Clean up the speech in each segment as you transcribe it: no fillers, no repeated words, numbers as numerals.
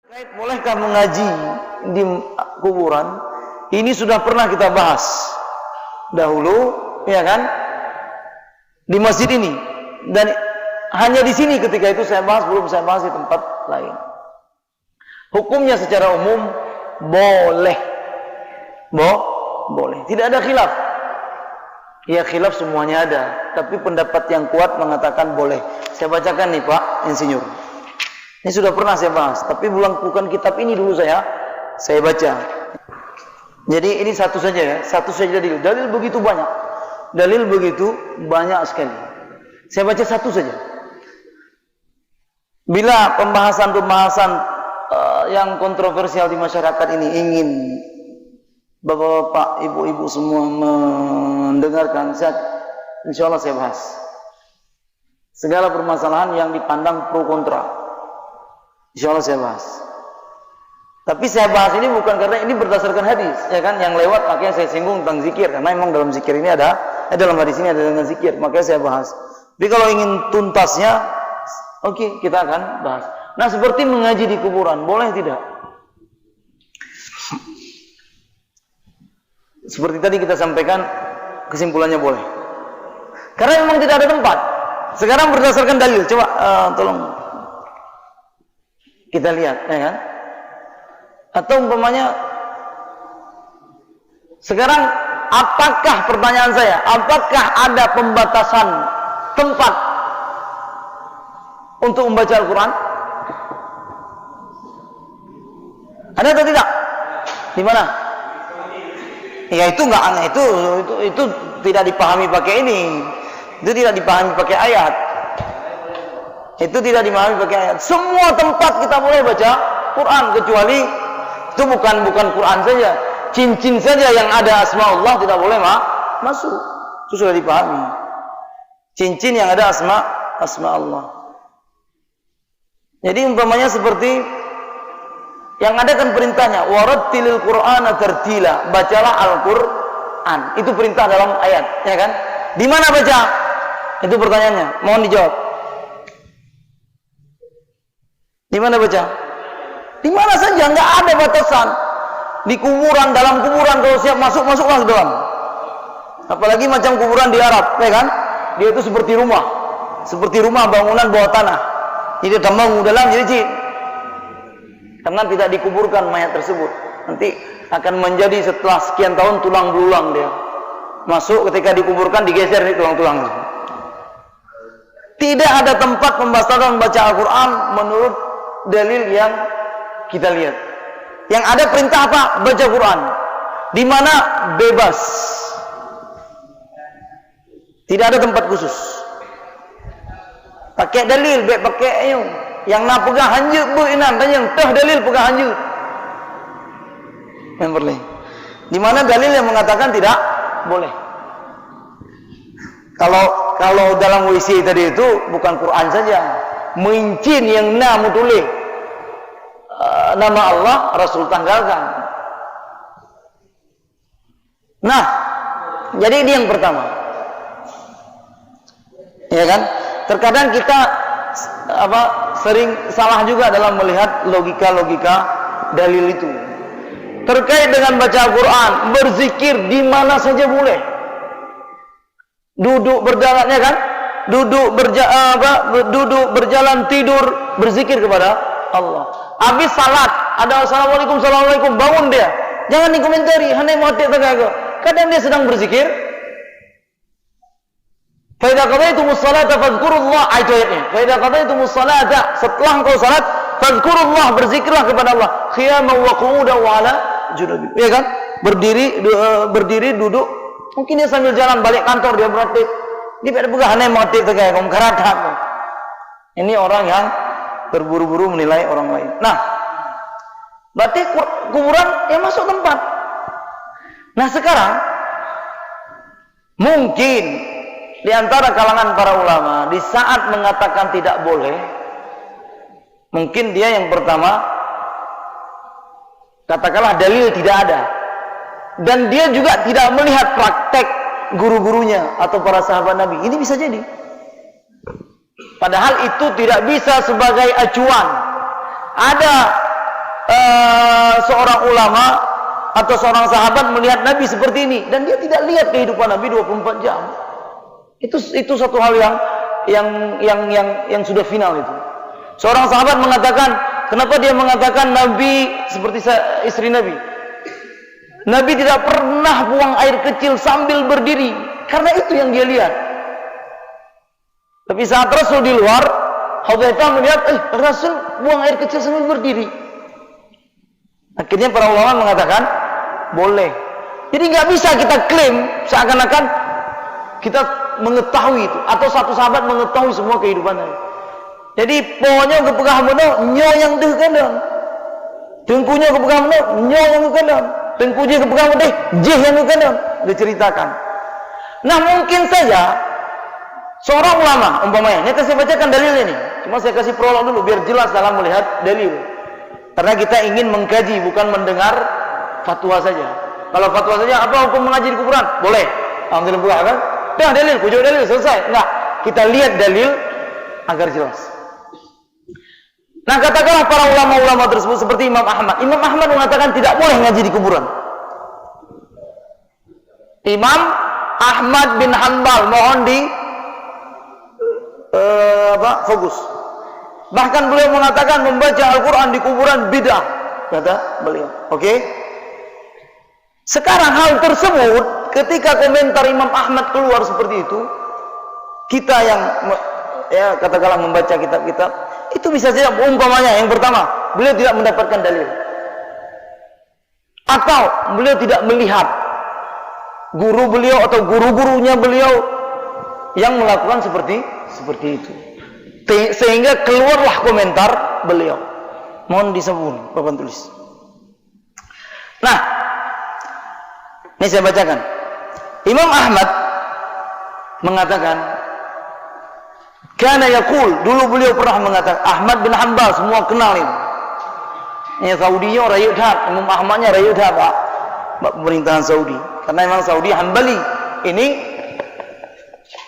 Bolehkah mengaji di kuburan? Ini sudah pernah kita bahas dahulu, ya kan? Di masjid ini, dan hanya di sini ketika itu saya bahas, belum saya bahas di tempat lain. Hukumnya secara umum boleh, boleh. Tidak ada khilaf. Ya khilaf semuanya ada, tapi pendapat yang kuat mengatakan boleh. Saya bacakan nih Pak Insinyur. Ini sudah pernah saya bahas, tapi bukan kitab ini dulu saya baca. Jadi ini satu saja ya, satu saja dalil. Dalil begitu banyak. Dalil begitu banyak sekali. Saya baca satu saja. Bila pembahasan yang kontroversial di masyarakat ini ingin bapak-bapak, ibu-ibu semua mendengarkan, insya Allah saya bahas segala permasalahan yang dipandang pro kontra. Insya Allah saya bahas. Tapi saya bahas ini bukan karena ini berdasarkan hadis, ya kan? Yang lewat makanya saya singgung tentang zikir, karena memang dalam zikir ini dalam hadis ini ada dengan zikir, makanya saya bahas. Tapi kalau ingin tuntasnya, oke, kita akan bahas. Nah, seperti mengaji di kuburan, boleh tidak? Seperti tadi kita sampaikan, kesimpulannya boleh. Karena memang tidak ada tempat. Sekarang berdasarkan dalil, coba tolong kita lihat, ya kan? Atau umpamanya sekarang, apakah pertanyaan saya, apakah ada pembatasan tempat untuk membaca Al-Quran? Ada atau tidak? Di mana? Ya itu enggak aneh, itu tidak dipahami pakai ini. Itu tidak dipahami pakai ayat. Itu tidak dipahami pakai ayat. Semua tempat kita boleh baca Quran, kecuali itu bukan Quran saja. Cincin saja yang ada asma Allah tidak boleh masuk. Itu sudah dipahami. Cincin yang ada asma Allah. Jadi umpamanya seperti yang ada kan perintahnya, warattilil Qur'ana tartila, bacalah Al-Qur'an. Itu perintah dalam ayat, ya kan? Di mana baca? Itu pertanyaannya. Mohon dijawab. Di mana baca? Di mana saja, enggak ada batasan. Di kuburan, dalam kuburan, kalau siap masuklah ke dalam. Apalagi macam kuburan di Arab, ya kan? Dia itu seperti rumah bangunan bawah tanah. Jadi tambang dalam, jadi karena tidak dikuburkan mayat tersebut, nanti akan menjadi setelah sekian tahun tulang belulang dia. Masuk ketika dikuburkan digeser nih tulang-tulangnya. Tidak ada tempat pembatasan membaca Al-Quran menurut dalil yang kita lihat. Yang ada perintah apa? Baca Quran. Di mana bebas. Tidak ada tempat khusus. Pakai dalil, pakai yang nak pegang hanjut bu inan, dan yang teh dalil pegang hanjut. Yang boleh. Di mana dalil yang mengatakan tidak boleh. Kalau dalam WC tadi itu bukan Quran saja, mincin yang namu tulis nama Allah, Rasul tanggalkan. Nah, jadi ini yang pertama. Ya kan? Terkadang kita sering salah juga dalam melihat logika dalil itu. Terkait dengan baca Al-Quran, berzikir di mana saja boleh. Duduk berjalan, ya kan? Duduk berjalan, tidur, berzikir kepada Allah. Habis salat, ada assalamualaikum, bangun dia. Jangan dikomentari, hanya motif tegaga. Kadang dia sedang berzikir. Fa idza qadaytumus salata fadhkurullah, itu ayatnya. Fa idza qadaytumus salata, setelah engkau salat, fadhkurullah, berzikirlah kepada Allah, qiyaman wa qu'udan wa ala junubi. Ya kan? Berdiri, duduk. Mungkin dia sambil jalan balik kantor, dia berarti dia pada pegang hanya motif tegaga karakat. Ini orang yang terburu-buru menilai orang lain. Nah, berarti kuburan yang masuk tempat. Nah, sekarang mungkin di antara kalangan para ulama di saat mengatakan tidak boleh, mungkin dia yang pertama katakanlah dalil tidak ada, dan dia juga tidak melihat praktek guru-gurunya atau para sahabat Nabi. Ini bisa jadi. Padahal itu tidak bisa sebagai acuan. Ada seorang ulama atau seorang sahabat melihat Nabi seperti ini dan dia tidak lihat kehidupan Nabi 24 jam. Itu satu hal yang sudah final itu. Seorang sahabat mengatakan, kenapa dia mengatakan Nabi seperti istri Nabi? Nabi tidak pernah buang air kecil sambil berdiri, karena itu yang dia lihat. Tapi saat Rasul di luar, Hudzaifah melihat, Rasul buang air kecil sambil berdiri. Akhirnya para ulama mengatakan boleh. Jadi nggak bisa kita klaim seakan-akan kita mengetahui itu atau satu sahabat mengetahui semua kehidupannya. Jadi pohonnya kepegang mono nyo yang deh kandang, dengkunya kepegang mono nyo yang kandang, dengkunya kepegang mono jeh yang kandang. Diceritakan. Nah mungkin saja seorang ulama umpamanya, ini saya bacakan dalil ini. Cuma saya kasih prolog dulu biar jelas dalam melihat dalil. Karena kita ingin mengkaji bukan mendengar fatwa saja. Kalau fatwa saja apa hukum mengaji di kuburan? Boleh. Alhamdulillah kan? Dah dalil, pujuk dalil selesai. Enggak, kita lihat dalil agar jelas. Nah, katakanlah para ulama-ulama tersebut seperti Imam Ahmad. Imam Ahmad mengatakan tidak boleh ngaji di kuburan. Imam Ahmad bin Hanbal mohon di fokus. Bahkan beliau mengatakan membaca Al-Quran di kuburan bid'ah, kata beliau. Oke? Sekarang hal tersebut ketika komentar Imam Ahmad keluar seperti itu, kita yang katakanlah membaca kitab-kitab itu bisa saja umpamanya yang pertama beliau tidak mendapatkan dalil, atau beliau tidak melihat guru beliau atau guru-gurunya beliau yang melakukan seperti itu, sehingga keluarlah komentar beliau. Mohon disebut papan tulis. Nah, ini saya bacakan. Imam Ahmad mengatakan, kana yaqul, dulu beliau pernah mengatakan, Ahmad bin Hanbal semua kenal ini. Ini Saudinya rakyat dah, Imam Ahmadnya rakyat dah Pak pemerintahan Saudi. Karena memang Saudi Hanbali. Ini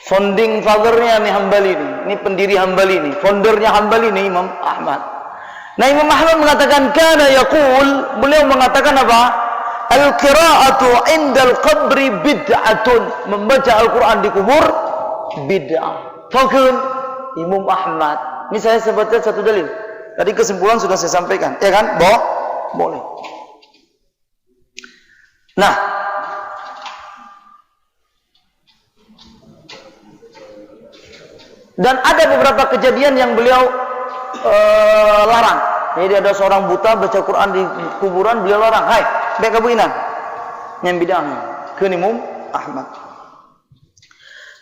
founding father-nya nih Hanbali nih. Ini pendiri Hanbali nih, foundernya Hanbali nih Imam Ahmad. Nah, Imam Ahmad mengatakan kana yaqul, beliau mengatakan apa? Al-qira'atu 'indal qabri bid'atun. Membaca Al-Qur'an di kubur bid'ah. Fakun Imam Ahmad. Ini saya sebutkan satu dalil. Tadi kesimpulan sudah saya sampaikan, ya kan? Boleh. Nah, dan ada beberapa kejadian yang beliau larang. Jadi ada seorang buta baca Quran di kuburan, beliau larang. Hai, baik kabuinan. Yang bid'ahnya ke Imam Ahmad.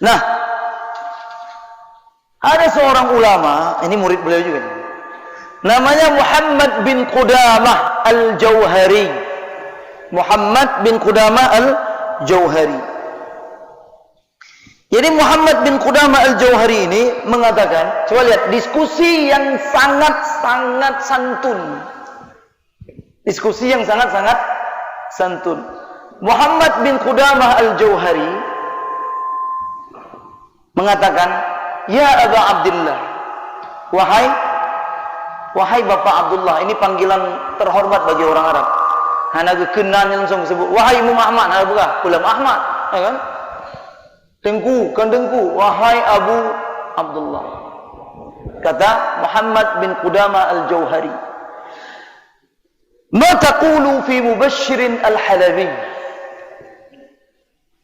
Nah, ada seorang ulama, ini murid beliau juga. Namanya Muhammad bin Qudamah al-Jauhari. Muhammad bin Qudamah al-Jauhari. Jadi Muhammad bin Qudamah al-Jauhari ini mengatakan, coba lihat diskusi yang sangat-sangat santun. Diskusi yang sangat-sangat santun. Muhammad bin Qudamah al-Jauhari mengatakan, ya Aba Abdullah, wahai Bapak Abdullah. Ini panggilan terhormat bagi orang Arab. Hana kekenan yang langsung sebut, wahai Imam Ahmad, ada bukan? Ulam Ahmad, ya kan? Dengku, wahai Abu Abdullah. Kata Muhammad bin Qudamah al-Jauhari, ma taqulu fi Mubashirin al-Halabi?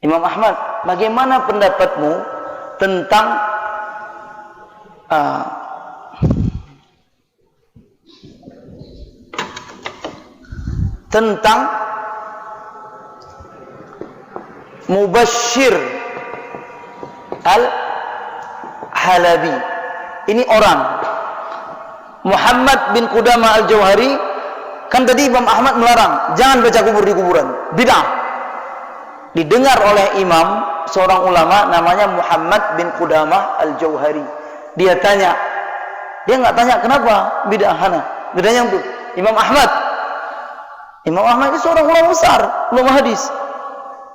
Imam Ahmad, bagaimana pendapatmu tentang Mubashir al-Halabi? Ini orang Muhammad bin Qudamah al-Jauhari. Kan tadi Imam Ahmad melarang jangan baca kubur di kuburan, bid'ah. Didengar oleh imam seorang ulama namanya Muhammad bin Qudamah al-Jauhari. Dia tanya, dia nggak tanya kenapa bid'ah, hana. Bedanya untuk Imam Ahmad. Imam Ahmad itu seorang ulama besar, ulama hadis.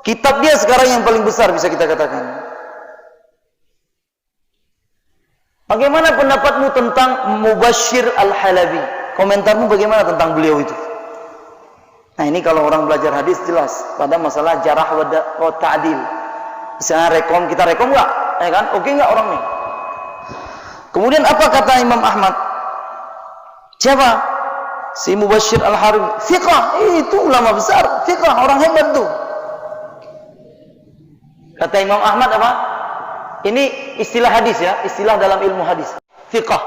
Kitab dia sekarang yang paling besar bisa kita katakan. Bagaimana pendapatmu tentang Mubashir al-Halabi? komentarmu bagaimana tentang beliau itu? Nah, ini kalau orang belajar hadis jelas pada masalah jarah wa ta'dil. Misalnya kita rekom enggak? Ya kan? Oke enggak orangnya? Kemudian apa kata Imam Ahmad? Siapa? Si Mubashir Al-Harbi. Thiqah, itu ulama besar. Thiqah, orang hebat tuh. Kata Imam Ahmad apa? Ini istilah hadis ya, istilah dalam ilmu hadis. Thiqah.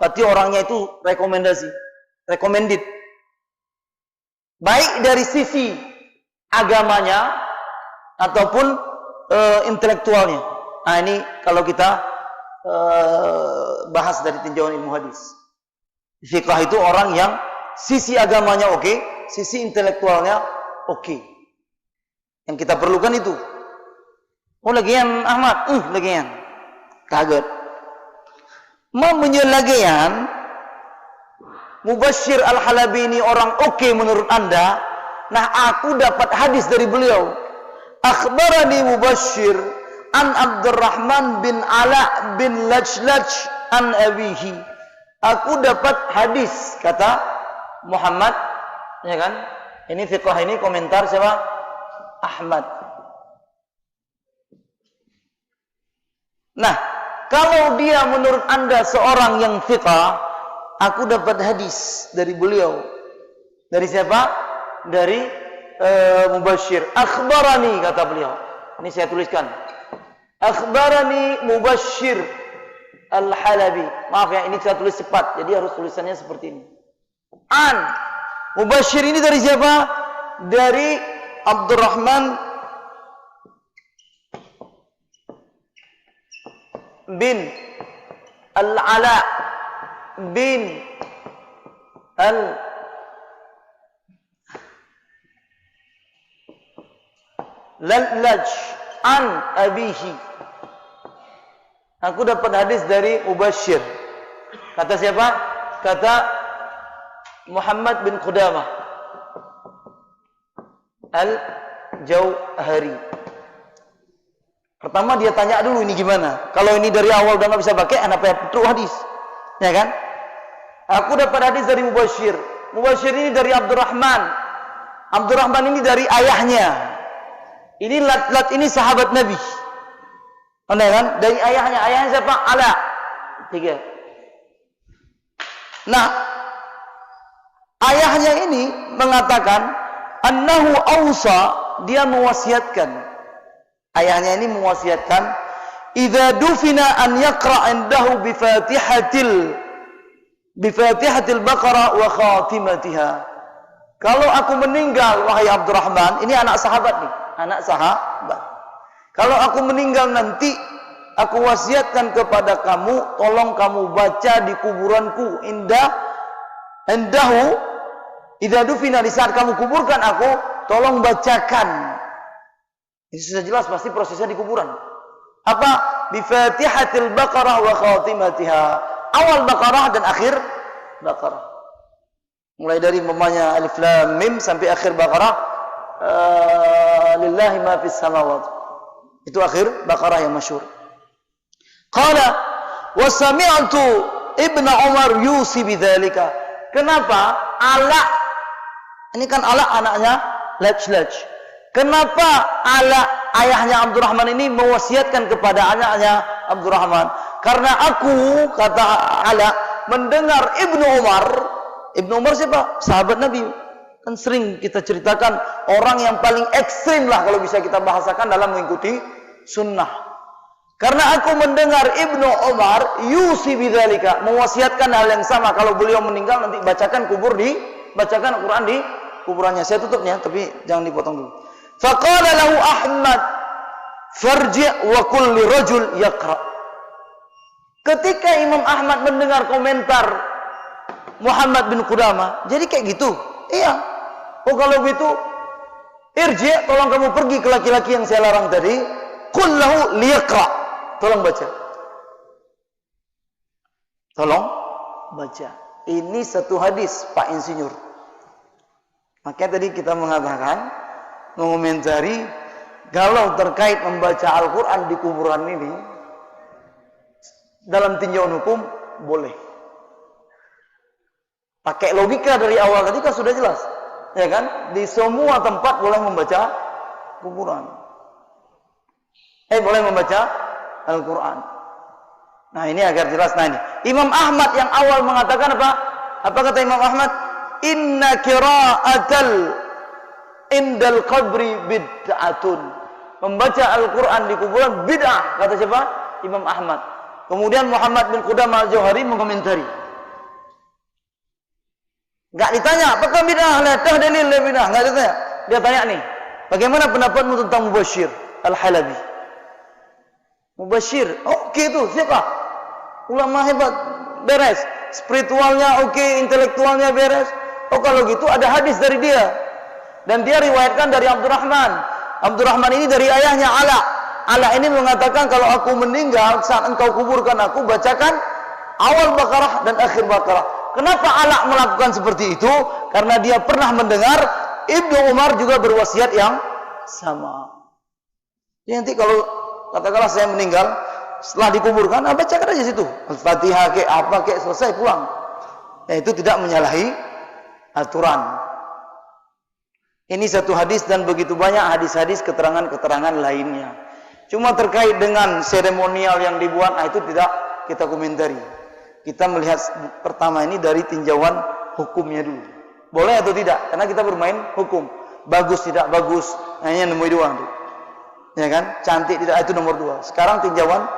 Berarti orangnya itu rekomendasi, recommended. Baik dari sisi agamanya ataupun intelektualnya. Nah, ini kalau kita bahas dari tinjauan ilmu hadis. Thiqah itu orang yang sisi agamanya oke, sisi intelektualnya oke. Yang kita perlukan itu. Oh, lagian Ahmad, lagian. Kaget. Menyelagian Mubashir Al-Halabi ini orang oke menurut Anda. Nah, aku dapat hadis dari beliau. Akhbarani Mubashir an Abdurrahman bin Ala bin Lajlaj an abihi. Aku dapat hadis, kata Muhammad, ya kan? Ini fiqh, ini komentar siapa? Ahmad. Nah, kalau dia menurut Anda seorang yang fiqh, aku dapat hadis dari beliau. Dari siapa? Dari Mubashir. Akhbarani, kata beliau. Ini saya tuliskan. Akhbarani Mubashir Al-Halabi. Maaf ya, ini saya tulis cepat. Jadi harus tulisannya seperti ini. An. Mubashir ini dari siapa? Dari Abdurrahman bin Al-Ala bin Al-Laj an abihi. Aku dapat hadis dari Mubashir. Kata siapa? Kata Muhammad bin Qudamah Al-Jauhari. Pertama dia tanya dulu ini gimana. Kalau ini dari awal udah nggak bisa pakai, kenapa perlu hadis? Ya kan? Aku dapat hadis dari Mubashir. Mubashir ini dari Abdurrahman. Abdurrahman ini dari ayahnya. Ini lat ini sahabat Nabi. Anda kan? Dari ayahnya. Ayahnya siapa? Ala. 3. Nah, ayahnya ini mengatakan annahu awsa, dia mewasiatkan. Ayahnya ini mewasiatkan idza dufina an yaqra indahu bi Fatihatil Baqarah wa khatimatiha. Kalau aku meninggal wahai Abdurrahman, ini anak sahabat nih, anak sahabat. Kalau aku meninggal nanti, aku wasiatkan kepada kamu, tolong kamu baca di kuburanku indahu idza dufina, di saat kamu kuburkan aku, tolong bacakan. Ini sudah jelas pasti prosesnya di kuburan. Apa? Bi Fatihatil Baqarah wa khatimatiha. Awal Baqarah dan akhir Baqarah. Mulai dari mamanya Alif Lam Mim sampai akhir Baqarah. Lillahi ma fis samawati. Itu akhir Baqarah yang masyhur. Qala wa sami'tu Ibnu Umar yusi bidzalika. Kenapa? Ala, ini kan Ala anaknya Lajlaj. Kenapa Ala ayahnya Abdurrahman ini mewasiatkan kepada anaknya Abdurrahman? Karena aku, kata Ala, mendengar Ibnu Umar. Ibnu Umar siapa? Sahabat Nabi. Kan sering kita ceritakan orang yang paling ekstrim lah kalau bisa kita bahasakan dalam mengikuti sunnah. Karena aku mendengar Ibnu Umar yusi bidzalika, mewasiatkan hal yang sama. Kalau beliau meninggal nanti bacakan Al-Quran di kuburannya. Saya tutup ya, tapi jangan dipotong dulu. Faqala lahu Ahmad farji' wa kulli rajul yaqra. Ketika Imam Ahmad mendengar komentar Muhammad bin Qudamah, jadi kayak gitu. Iya. Oh kalau gitu, irji', tolong kamu pergi ke laki-laki yang saya larang tadi. Qul lahu liyaqra. Tolong baca. Tolong baca. Ini satu hadis, Pak Insinyur. Makanya tadi kita mengatakan, mengomentari, kalau terkait membaca Al-Quran di kuburan ini, dalam tinjauan hukum, boleh. Pakai logika dari awal tadi kan sudah jelas. Ya kan? Di semua tempat boleh membaca kuburan. Boleh membaca Al-Quran. Nah ini agar jelas. Nah ini Imam Ahmad yang awal mengatakan apa? Apa kata Imam Ahmad? Inna qira'atal indal qabri bid'atun. Membaca Al-Quran di kuburan bid'ah. Kata siapa? Imam Ahmad. Kemudian Muhammad bin Qudamah Al-Jauhari mengomentari. Enggak ditanya, apakah bid'ah? Latah dalil bid'ah. Enggak ditanya. Dia tanya nih, bagaimana pendapatmu tentang Mubashir Al-Halabi? Mubashir, oke itu, siapa? Ulama hebat, beres. Spiritualnya oke, intelektualnya beres. Oh kalau gitu ada hadis dari dia. Dan dia riwayatkan dari Abdurrahman. Abdurrahman ini dari ayahnya Ala. Ala ini mengatakan kalau aku meninggal saat engkau kuburkan aku, bacakan awal Baqarah dan akhir Baqarah. Kenapa Ala melakukan seperti itu? Karena dia pernah mendengar Ibnu Umar juga berwasiat yang sama. Jadi nanti kalau katakanlah saya meninggal, setelah dikuburkan, bacakan aja situ. Al-Fatihah ke apa ke selesai pulang. Nah, itu tidak menyalahi aturan. Ini satu hadis dan begitu banyak hadis-hadis keterangan-keterangan lainnya. Cuma terkait dengan seremonial yang dibuat, itu tidak kita komentari. Kita melihat pertama ini dari tinjauan hukumnya dulu. Boleh atau tidak? Karena kita bermain hukum. Bagus tidak bagus, hanya nomor 2. Ya kan? Cantik tidak, itu nomor 2. Sekarang tinjauan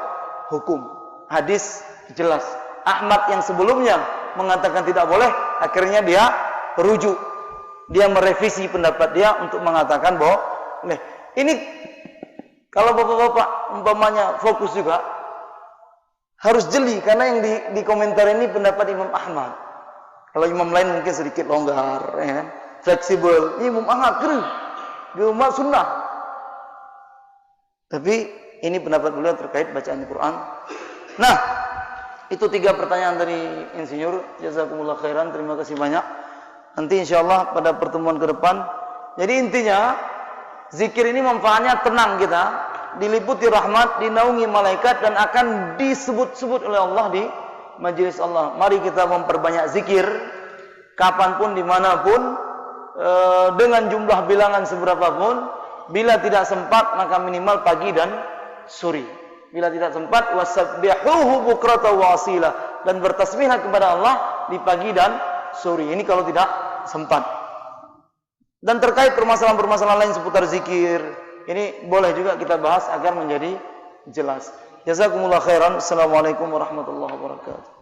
hukum. Hadis jelas. Ahmad yang sebelumnya mengatakan tidak boleh, akhirnya dia rujuk. Dia merevisi pendapat dia untuk mengatakan bahwa ini kalau bapak-bapak umpamanya fokus juga harus jeli, karena yang di komentar ini pendapat Imam Ahmad. Kalau imam lain mungkin sedikit longgar, ya kan? Fleksibel. Ini Imam Ahmad kering di umat sunnah. Tapi ini pendapat beliau terkait bacaan Al-Quran. Nah, itu 3 pertanyaan dari insinyur. Jazakumullah khairan, terima kasih banyak. Nanti insyaallah pada pertemuan ke depan. Jadi intinya zikir ini manfaatnya tenang kita, diliputi rahmat, dinaungi malaikat, dan akan disebut-sebut oleh Allah di majelis Allah. Mari kita memperbanyak zikir kapanpun, dimanapun, dengan jumlah bilangan seberapapun. Bila tidak sempat maka minimal pagi dan sore. Bila tidak sempat, wasabbihuhu bukratan wa asila, dan bertasbihlah kepada Allah di pagi dan sore. Ini kalau tidak sempat. Dan terkait permasalahan-permasalahan lain seputar zikir, ini boleh juga kita bahas agar menjadi jelas. Jazakumullah khairan. Assalamualaikum warahmatullahi wabarakatuh.